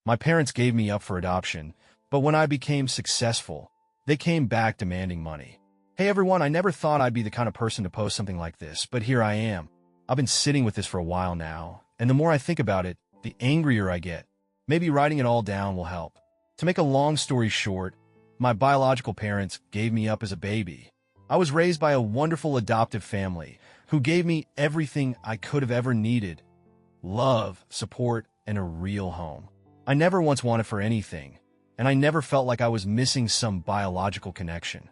My parents gave me up for adoption, but when I became successful, they came back demanding money. Hey everyone, I never thought I'd be the kind of person to post something like this, but here I am. I've been sitting with this for a while now, and the more I think about it, the angrier I get. Maybe writing it all down will help. To make a long story short, my biological parents gave me up as a baby. I was raised by a wonderful adoptive family who gave me everything I could have ever needed: love, support, and a real home. I never once wanted for anything, and I never felt like I was missing some biological connection.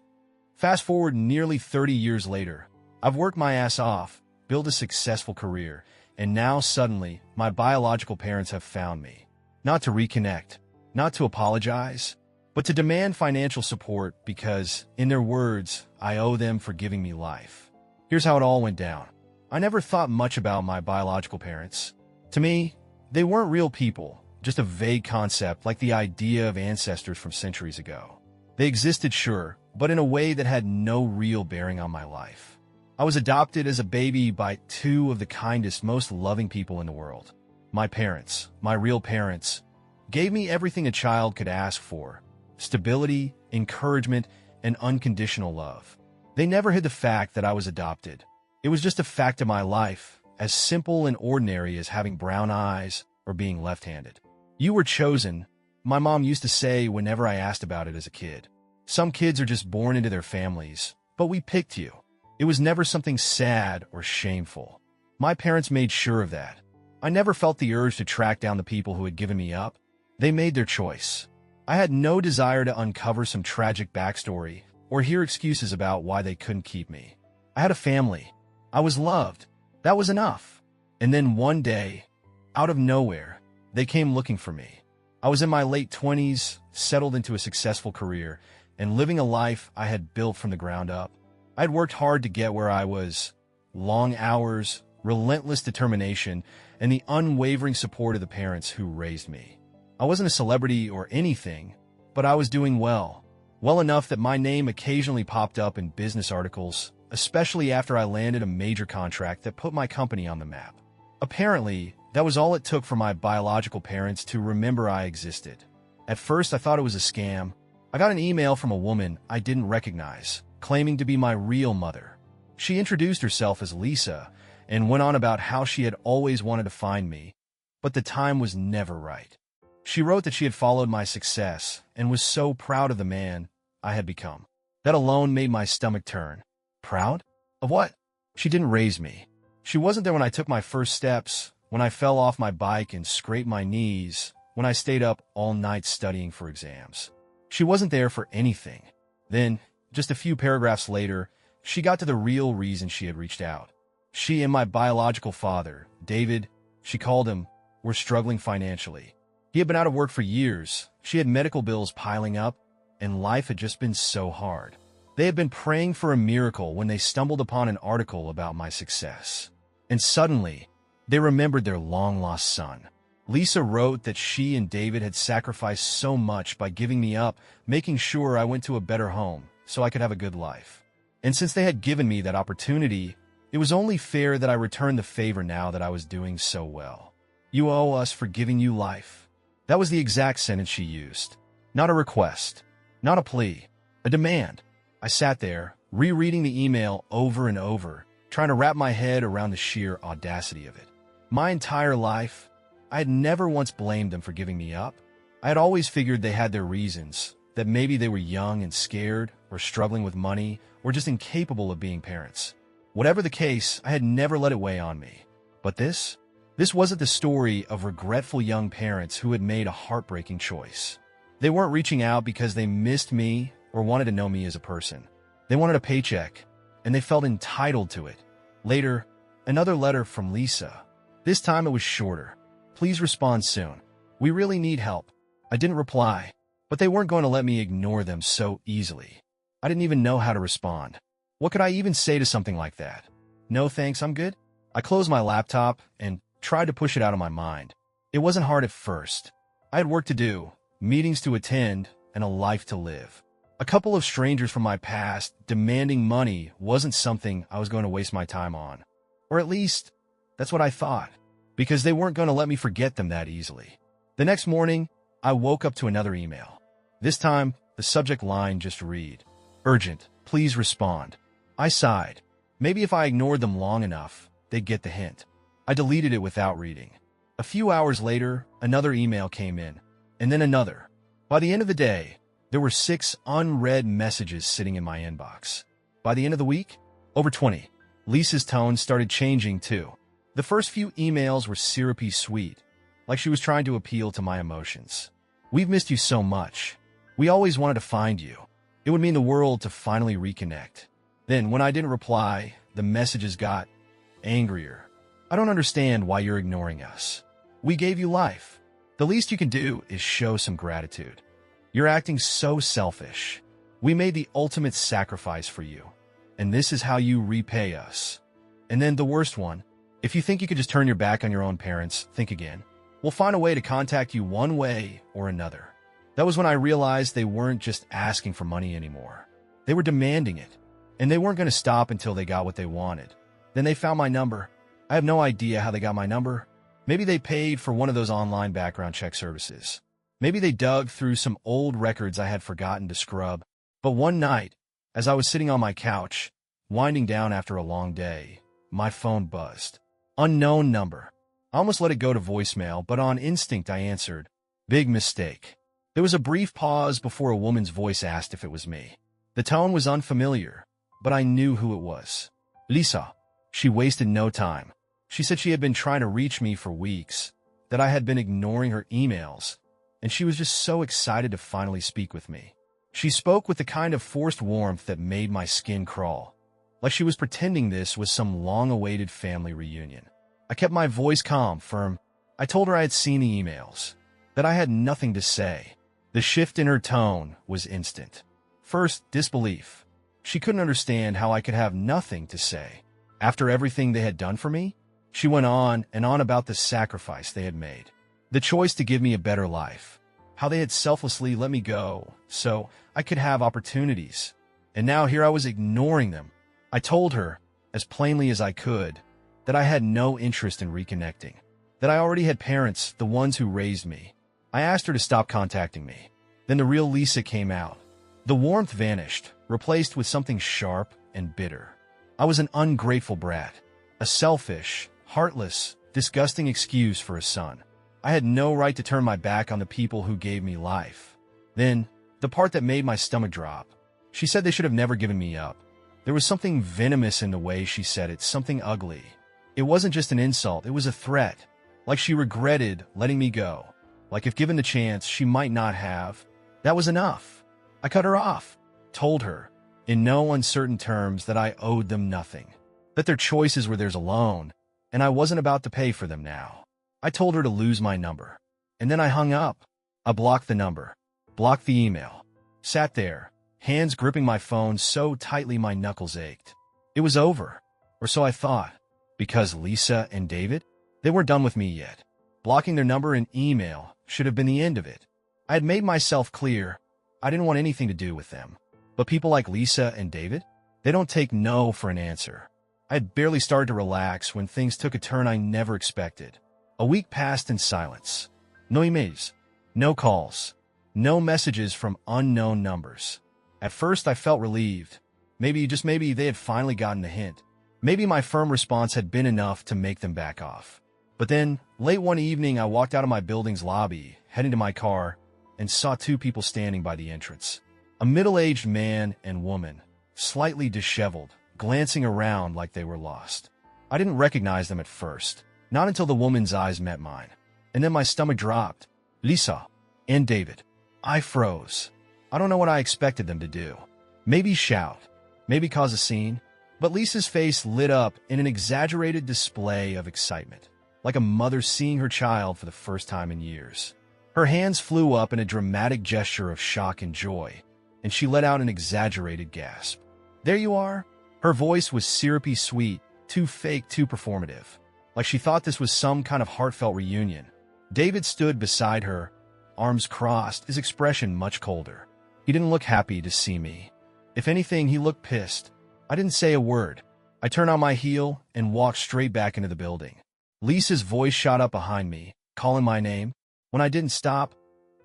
Fast forward nearly 30 years later, I've worked my ass off, built a successful career, and now suddenly my biological parents have found me. Not to reconnect, not to apologize, but to demand financial support because, in their words, I owe them for giving me life. Here's how it all went down. I never thought much about my biological parents. To me, they weren't real people, just a vague concept like the idea of ancestors from centuries ago. They existed, sure, but in a way that had no real bearing on my life. I was adopted as a baby by two of the kindest, most loving people in the world. My parents, my real parents, gave me everything a child could ask for: stability, encouragement, and unconditional love. They never hid the fact that I was adopted. It was just a fact of my life, as simple and ordinary as having brown eyes or being left-handed. You were chosen, my mom used to say whenever I asked about it as a kid. Some kids are just born into their families, but we picked you. It was never something sad or shameful. My parents made sure of that. I never felt the urge to track down the people who had given me up. They made their choice. I had no desire to uncover some tragic backstory or hear excuses about why they couldn't keep me. I had a family. I was loved. That was enough. And then one day, out of nowhere, they came looking for me. I was in my late 20s, settled into a successful career, and living a life I had built from the ground up. I had worked hard to get where I was. Long hours, relentless determination, and the unwavering support of the parents who raised me. I wasn't a celebrity or anything, but I was doing well. Well enough that my name occasionally popped up in business articles, especially after I landed a major contract that put my company on the map. Apparently, that was all it took for my biological parents to remember I existed. At first, I thought it was a scam. I got an email from a woman I didn't recognize, claiming to be my real mother. She introduced herself as Lisa and went on about how she had always wanted to find me, but the time was never right. She wrote that she had followed my success and was so proud of the man I had become. That alone made my stomach turn. Proud? Of what? She didn't raise me. She wasn't there when I took my first steps, when I fell off my bike and scraped my knees, when I stayed up all night studying for exams. She wasn't there for anything. Then, just a few paragraphs later, she got to the real reason she had reached out. She and my biological father, David, she called him, were struggling financially. He had been out of work for years, she had medical bills piling up, and life had just been so hard. They had been praying for a miracle when they stumbled upon an article about my success. And suddenly, they remembered their long-lost son. Lisa wrote that she and David had sacrificed so much by giving me up, making sure I went to a better home so I could have a good life. And since they had given me that opportunity, it was only fair that I return the favor now that I was doing so well. You owe us for giving you life. That was the exact sentence she used. Not a request, not a plea, a demand. I sat there, rereading the email over and over, trying to wrap my head around the sheer audacity of it. My entire life, I had never once blamed them for giving me up. I had always figured they had their reasons, that maybe they were young and scared, or struggling with money, or just incapable of being parents. Whatever the case, I had never let it weigh on me. But this wasn't the story of regretful young parents who had made a heartbreaking choice. They weren't reaching out because they missed me or wanted to know me as a person. They wanted a paycheck, and they felt entitled to it. Later, another letter from Lisa. This time it was shorter. Please respond soon. We really need help. I didn't reply, but they weren't going to let me ignore them so easily. I didn't even know how to respond. What could I even say to something like that? No thanks, I'm good. I closed my laptop and tried to push it out of my mind. It wasn't hard at first. I had work to do, meetings to attend, and a life to live. A couple of strangers from my past demanding money wasn't something I was going to waste my time on. Or at least, that's what I thought, because they weren't going to let me forget them that easily. The next morning, I woke up to another email. This time, the subject line just read, "Urgent, please respond." I sighed. Maybe if I ignored them long enough, they'd get the hint. I deleted it without reading. A few hours later, another email came in, and then another. By the end of the day, there were 6 unread messages sitting in my inbox. By the end of the week, over 20. Lisa's tone started changing too. The first few emails were syrupy sweet, like she was trying to appeal to my emotions. "We've missed you so much. We always wanted to find you. It would mean the world to finally reconnect." Then, when I didn't reply, the messages got angrier. "I don't understand why you're ignoring us. We gave you life. The least you can do is show some gratitude. You're acting so selfish. We made the ultimate sacrifice for you, and this is how you repay us." And then the worst one, "If you think you could just turn your back on your own parents, think again. We'll find a way to contact you one way or another." That was when I realized they weren't just asking for money anymore. They were demanding it, and they weren't going to stop until they got what they wanted. Then they found my number. I have no idea how they got my number. Maybe they paid for one of those online background check services. Maybe they dug through some old records I had forgotten to scrub. But one night, as I was sitting on my couch, winding down after a long day, my phone buzzed. Unknown number. I almost let it go to voicemail, but on instinct I answered. Big mistake. There was a brief pause before a woman's voice asked if it was me. The tone was unfamiliar, but I knew who it was. Lisa. She wasted no time. She said she had been trying to reach me for weeks, that I had been ignoring her emails, and she was just so excited to finally speak with me. She spoke with the kind of forced warmth that made my skin crawl, like she was pretending this was some long-awaited family reunion. I kept my voice calm, firm. I told her I had seen the emails, that I had nothing to say. The shift in her tone was instant. First, disbelief. She couldn't understand how I could have nothing to say. After everything they had done for me, she went on and on about the sacrifice they had made, the choice to give me a better life, how they had selflessly let me go so I could have opportunities. And now here I was ignoring them. I told her, as plainly as I could, that I had no interest in reconnecting, that I already had parents, the ones who raised me. I asked her to stop contacting me. Then the real Lisa came out. The warmth vanished, replaced with something sharp and bitter. I was an ungrateful brat, a selfish, heartless, disgusting excuse for a son. I had no right to turn my back on the people who gave me life. Then, the part that made my stomach drop. She said they should have never given me up. There was something venomous in the way she said it, something ugly. It wasn't just an insult, it was a threat. Like she regretted letting me go. Like if given the chance, she might not have. That was enough. I cut her off, told her, in no uncertain terms, that I owed them nothing, that their choices were theirs alone, and I wasn't about to pay for them now. I told her to lose my number, and then I hung up. I blocked the number, blocked the email, sat there, hands gripping my phone so tightly my knuckles ached. It was over, or so I thought, because Lisa and David, they weren't done with me yet. Blocking their number and email should have been the end of it. I had made myself clear I didn't want anything to do with them. But people like Lisa and David, they don't take no for an answer. I had barely started to relax when things took a turn I never expected. A week passed in silence. No emails, no calls, no messages from unknown numbers. At first, I felt relieved. Maybe, just maybe, they had finally gotten the hint. Maybe my firm response had been enough to make them back off. But then, late one evening, I walked out of my building's lobby, heading to my car, and saw 2 people standing by the entrance. A middle-aged man and woman, slightly disheveled, glancing around like they were lost. I didn't recognize them at first, not until the woman's eyes met mine. And then my stomach dropped. Lisa and David. I froze. I don't know what I expected them to do. Maybe shout, maybe cause a scene. But Lisa's face lit up in an exaggerated display of excitement, like a mother seeing her child for the first time in years. Her hands flew up in a dramatic gesture of shock and joy, and she let out an exaggerated gasp. There you are. Her voice was syrupy sweet, too fake, too performative, like she thought this was some kind of heartfelt reunion. David stood beside her, arms crossed, his expression much colder. He didn't look happy to see me. If anything, he looked pissed. I didn't say a word. I turned on my heel and walked straight back into the building. Lisa's voice shot up behind me, calling my name. When I didn't stop,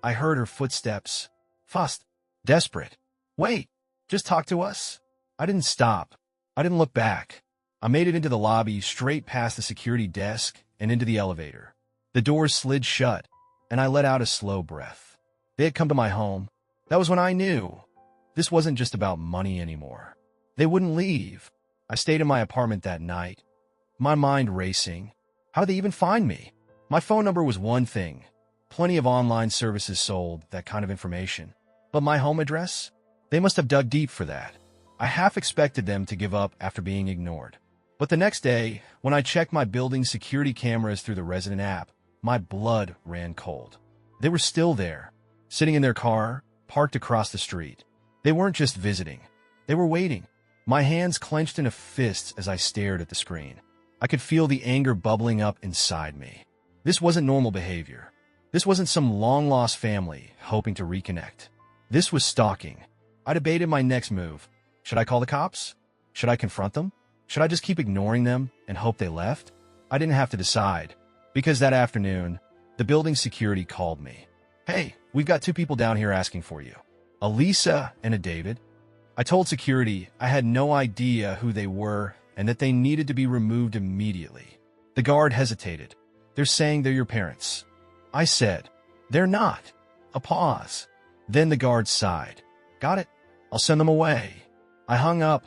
I heard her footsteps. Fast. Desperate. Wait. Just talk to us. I didn't stop. I didn't look back. I made it into the lobby, straight past the security desk, and into the elevator. The doors slid shut, and I let out a slow breath. They had come to my home. That was when I knew. This wasn't just about money anymore. They wouldn't leave. I stayed in my apartment that night, my mind racing. How did they even find me? My phone number was one thing. Plenty of online services sold that kind of information. But my home address? They must have dug deep for that. I half expected them to give up after being ignored. But the next day, when I checked my building's security cameras through the resident app, my blood ran cold. They were still there, sitting in their car, parked across the street. They weren't just visiting. They were waiting. My hands clenched into fists as I stared at the screen. I could feel the anger bubbling up inside me. This wasn't normal behavior. This wasn't some long-lost family hoping to reconnect. This was stalking. I debated my next move. Should I call the cops? Should I confront them? Should I just keep ignoring them and hope they left? I didn't have to decide, because that afternoon, the building security called me. Hey, we've got two people down here asking for you. A Lisa and a David. I told security I had no idea who they were and that they needed to be removed immediately. The guard hesitated. They're saying they're your parents. I said, they're not. A pause. Then the guard sighed. Got it. I'll send them away. I hung up,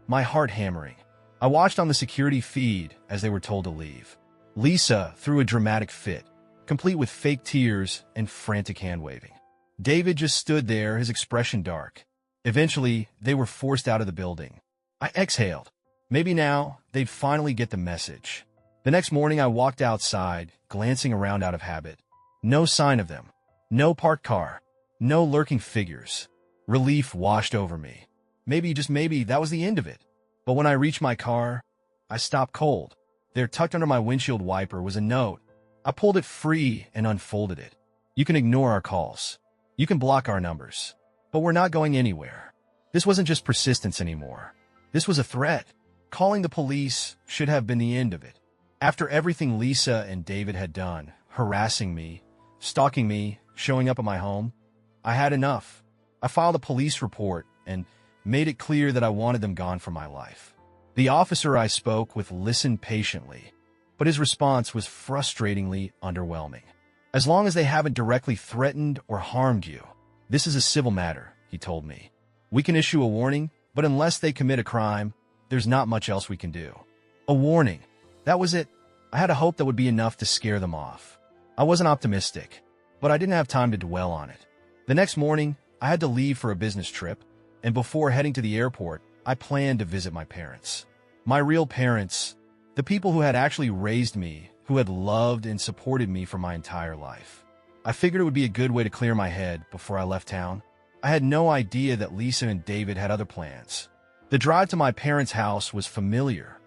my heart hammering. I watched on the security feed as they were told to leave. Lisa threw a dramatic fit, complete with fake tears and frantic hand-waving. David just stood there, his expression dark. Eventually, they were forced out of the building. I exhaled. Maybe now, they'd finally get the message. The next morning, I walked outside, glancing around out of habit. No sign of them. No parked car. No lurking figures. Relief washed over me. Maybe, just maybe, that was the end of it. But when I reached my car, I stopped cold. There, tucked under my windshield wiper, was a note. I pulled it free and unfolded it. You can ignore our calls. You can block our numbers. But we're not going anywhere. This wasn't just persistence anymore. This was a threat. Calling the police should have been the end of it. After everything Lisa and David had done, harassing me, stalking me, showing up at my home, I had enough. I filed a police report and made it clear that I wanted them gone from my life. The officer I spoke with listened patiently, but his response was frustratingly underwhelming. As long as they haven't directly threatened or harmed you, this is a civil matter, he told me. We can issue a warning, but unless they commit a crime, there's not much else we can do. A warning. That was it. I had a hope that would be enough to scare them off. I wasn't optimistic, but I didn't have time to dwell on it. The next morning, I had to leave for a business trip, and before heading to the airport, I planned to visit my parents. My real parents, the people who had actually raised me, who had loved and supported me for my entire life. I figured it would be a good way to clear my head before I left town. I had no idea that Lisa and David had other plans. The drive to my parents' house was familiar,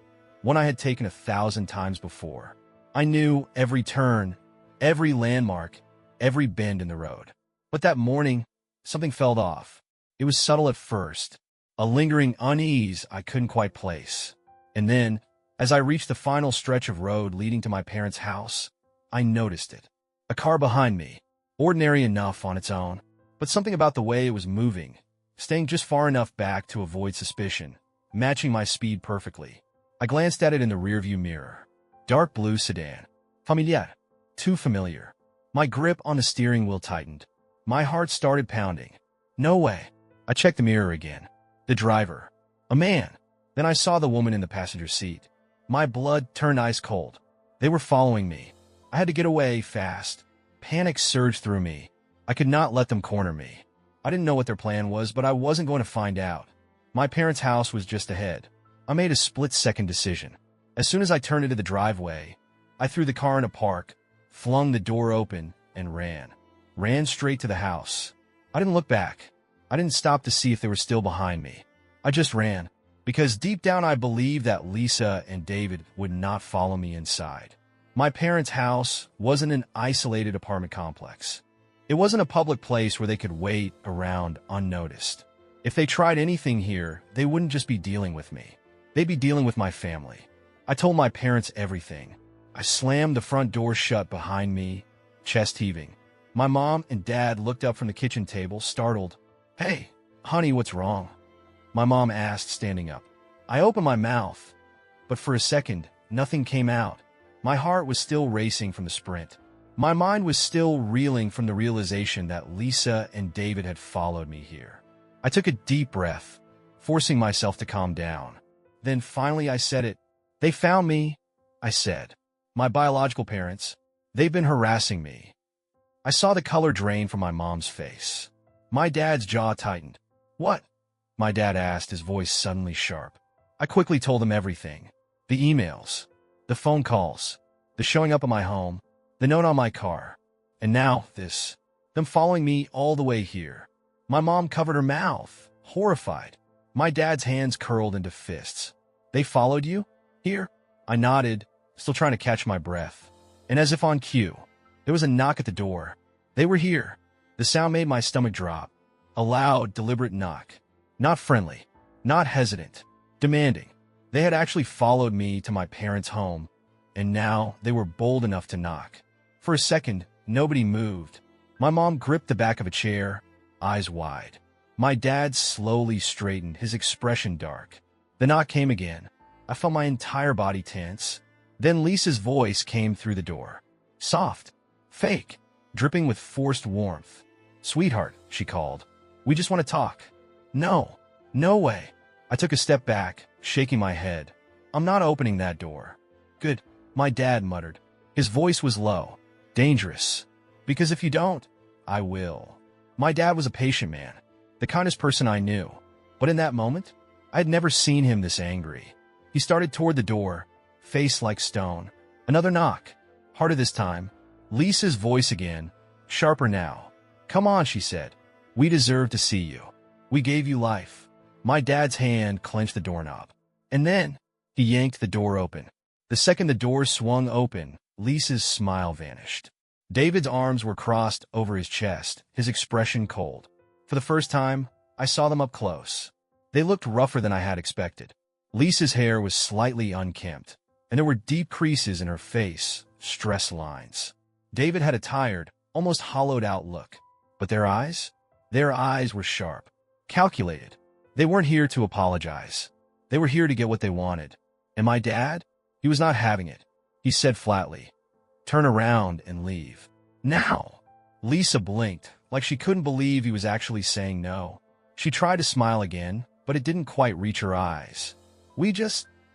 one I had taken 1,000 times before. I knew every turn, every landmark, every bend in the road. But that morning, something felt off. It was subtle at first, a lingering unease I couldn't quite place. And then, as I reached the final stretch of road leading to my parents' house, I noticed it. A car behind me, ordinary enough on its own, but something about the way it was moving, staying just far enough back to avoid suspicion, matching my speed perfectly. I glanced at it in the rearview mirror. Dark blue sedan. Familiar. Too familiar. My grip on the steering wheel tightened. My heart started pounding. No way. I checked the mirror again. The driver. A man. Then I saw the woman in the passenger seat. My blood turned ice cold. They were following me. I had to get away fast. Panic surged through me. I could not let them corner me. I didn't know what their plan was, but I wasn't going to find out. My parents' house was just ahead. I made a split-second decision. As soon as I turned into the driveway, I threw the car in a park, flung the door open, and ran. Ran straight to the house. I didn't look back. I didn't stop to see if they were still behind me. I just ran, because deep down I believed that Lisa and David would not follow me inside. My parents' house wasn't an isolated apartment complex. It wasn't a public place where they could wait around unnoticed. If they tried anything here, they wouldn't just be dealing with me. They'd be dealing with my family. I told my parents everything. I slammed the front door shut behind me, chest heaving. My mom and dad looked up from the kitchen table, startled. "Hey, honey, what's wrong?" My mom asked, standing up. I opened my mouth, but for a second, nothing came out. My heart was still racing from the sprint. My mind was still reeling from the realization that Lisa and David had followed me here. I took a deep breath, forcing myself to calm down. Then finally I said it. "They found me," I said. "My biological parents. They've been harassing me." I saw the color drain from my mom's face. My dad's jaw tightened. "What?" my dad asked, his voice suddenly sharp. I quickly told him everything. The emails, the phone calls, the showing up at my home, the note on my car, and now this, them following me all the way here. My mom covered her mouth, horrified. My dad's hands curled into fists. "They followed you? Here?" I nodded, still trying to catch my breath. And as if on cue, there was a knock at the door. They were here. The sound made my stomach drop. A loud, deliberate knock. Not friendly, not hesitant, demanding. They had actually followed me to my parents' home, and now they were bold enough to knock. For a second, nobody moved. My mom gripped the back of a chair, eyes wide. My dad slowly straightened, his expression dark. The knock came again. I felt my entire body tense. Then Lisa's voice came through the door. Soft, fake, dripping with forced warmth. "Sweetheart," she called. "We just want to talk." "No, no way." I took a step back, shaking my head. "I'm not opening that door." "Good," my dad muttered. His voice was low, dangerous. "Because if you don't, I will." My dad was a patient man, the kindest person I knew. But in that moment, I had never seen him this angry. He started toward the door, face like stone. Another knock, harder this time. Lisa's voice again, sharper now. "Come on," she said. "We deserve to see you. We gave you life." My dad's hand clenched the doorknob. And then, he yanked the door open. The second the door swung open, Lisa's smile vanished. David's arms were crossed over his chest, his expression cold. For the first time, I saw them up close. They looked rougher than I had expected. Lisa's hair was slightly unkempt, and there were deep creases in her face, stress lines. David had a tired, almost hollowed-out look. But their eyes? Their eyes were sharp, calculated. They weren't here to apologize. They were here to get what they wanted. And my dad? He was not having it. He said flatly, "Turn around and leave. Now." Lisa blinked, like she couldn't believe he was actually saying no. She tried to smile again, but it didn't quite reach her eyes.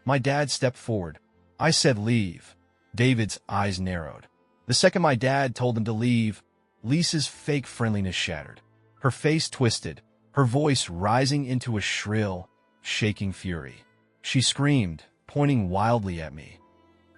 My dad stepped forward. I said leave. David's eyes narrowed. The second my dad told him to leave, Lisa's fake friendliness shattered. Her face twisted, her voice rising into a shrill, shaking fury. She screamed, pointing wildly at me.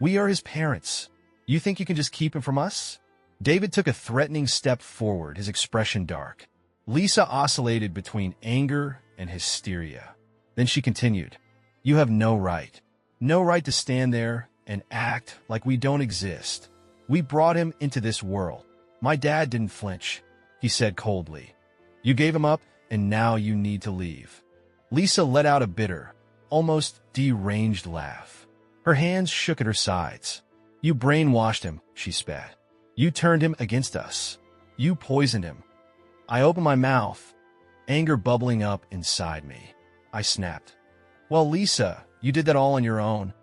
"We are his parents. You think you can just keep him from us?" David took a threatening step forward, his expression dark. Lisa oscillated between anger and hysteria. Then she continued, "You have no right. No right to stand there and act like we don't exist. We brought him into this world." My dad didn't flinch. He said coldly, "You gave him up, and now you need to leave." Lisa let out a bitter, almost deranged laugh. Her hands shook at her sides. "You brainwashed him," she spat. "You turned him against us. You poisoned him." I opened my mouth, anger bubbling up inside me. I snapped, "Well, Lisa, you did that all on your own."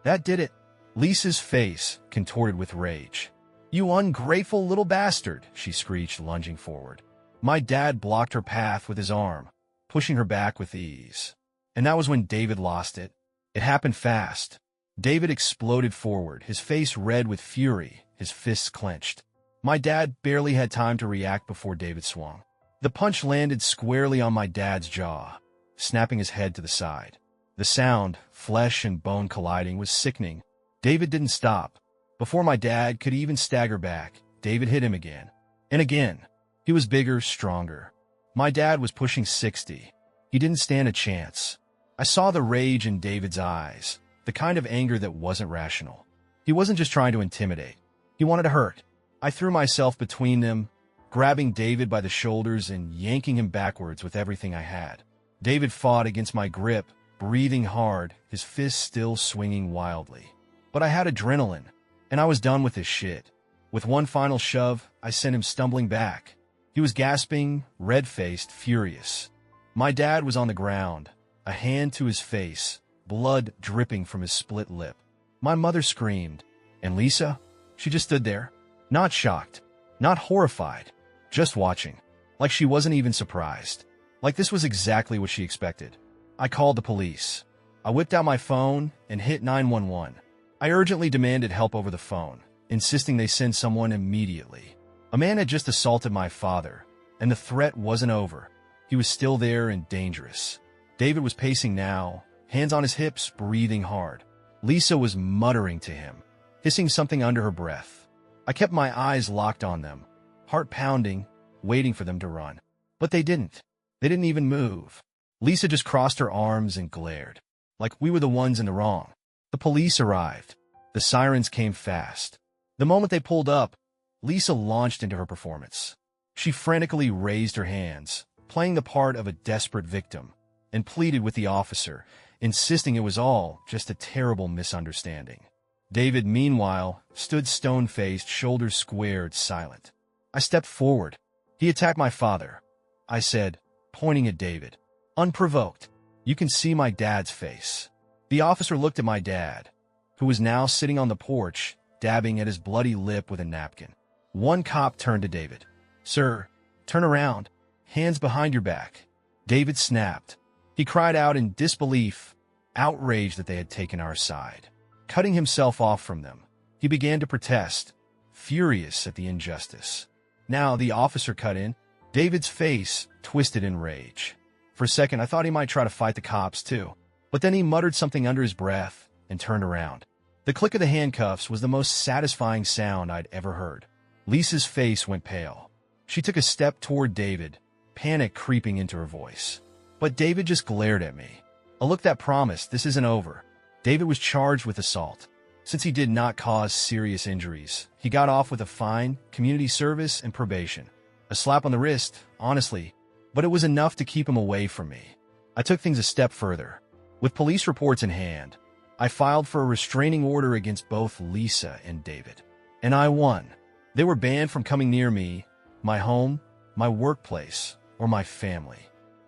"That did it." Lisa's face contorted with rage. "You ungrateful little bastard," she screeched, lunging forward. My dad blocked her path with his arm, pushing her back with ease. And that was when David lost it. It happened fast. David exploded forward, his face red with fury, his fists clenched. My dad barely had time to react before David swung. The punch landed squarely on my dad's jaw, snapping his head to the side. The sound, flesh and bone colliding, was sickening. David didn't stop. Before my dad could even stagger back, David hit him again. And again. He was bigger, stronger. My dad was pushing 60. He didn't stand a chance. I saw the rage in David's eyes, the kind of anger that wasn't rational. He wasn't just trying to intimidate. He wanted to hurt. I threw myself between them, grabbing David by the shoulders and yanking him backwards with everything I had. David fought against my grip, breathing hard, his fists still swinging wildly. But I had adrenaline, and I was done with this shit. With one final shove, I sent him stumbling back. He was gasping, red-faced, furious. My dad was on the ground, a hand to his face, blood dripping from his split lip. My mother screamed, and Lisa? She just stood there, not shocked, not horrified, just watching, like she wasn't even surprised, like this was exactly what she expected. I called the police. I whipped out my phone and hit 911. I urgently demanded help over the phone, insisting they send someone immediately. A man had just assaulted my father, and the threat wasn't over. He was still there and dangerous. David was pacing now, hands on his hips, breathing hard. Lisa was muttering to him, hissing something under her breath. I kept my eyes locked on them, heart pounding, waiting for them to run. But they didn't. They didn't even move. Lisa just crossed her arms and glared, like we were the ones in the wrong. The police arrived. The sirens came fast. The moment they pulled up, Lisa launched into her performance. She frantically raised her hands, playing the part of a desperate victim, and pleaded with the officer, insisting it was all just a terrible misunderstanding. David, meanwhile, stood stone-faced, shoulders squared, silent. I stepped forward. He attacked my father. I said, pointing at David, unprovoked, "You can see my dad's face." The officer looked at my dad, who was now sitting on the porch, dabbing at his bloody lip with a napkin. One cop turned to David. "Sir, turn around. Hands behind your back." David snapped. He cried out in disbelief, outraged that they had taken our side. Cutting himself off from them, he began to protest, furious at the injustice. Now the officer cut in. David's face twisted in rage. For a second, I thought he might try to fight the cops too, but then he muttered something under his breath and turned around. The click of the handcuffs was the most satisfying sound I'd ever heard. Lisa's face went pale. She took a step toward David, panic creeping into her voice. But David just glared at me, a look that promised this isn't over. David was charged with assault. Since he did not cause serious injuries, he got off with a fine, community service, and probation. A slap on the wrist, honestly, but it was enough to keep him away from me. I took things a step further. With police reports in hand, I filed for a restraining order against both Lisa and David. And I won. They were banned from coming near me, my home, my workplace, or my family.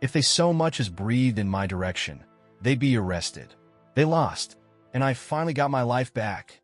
If they so much as breathed in my direction, they'd be arrested. They lost, and I finally got my life back.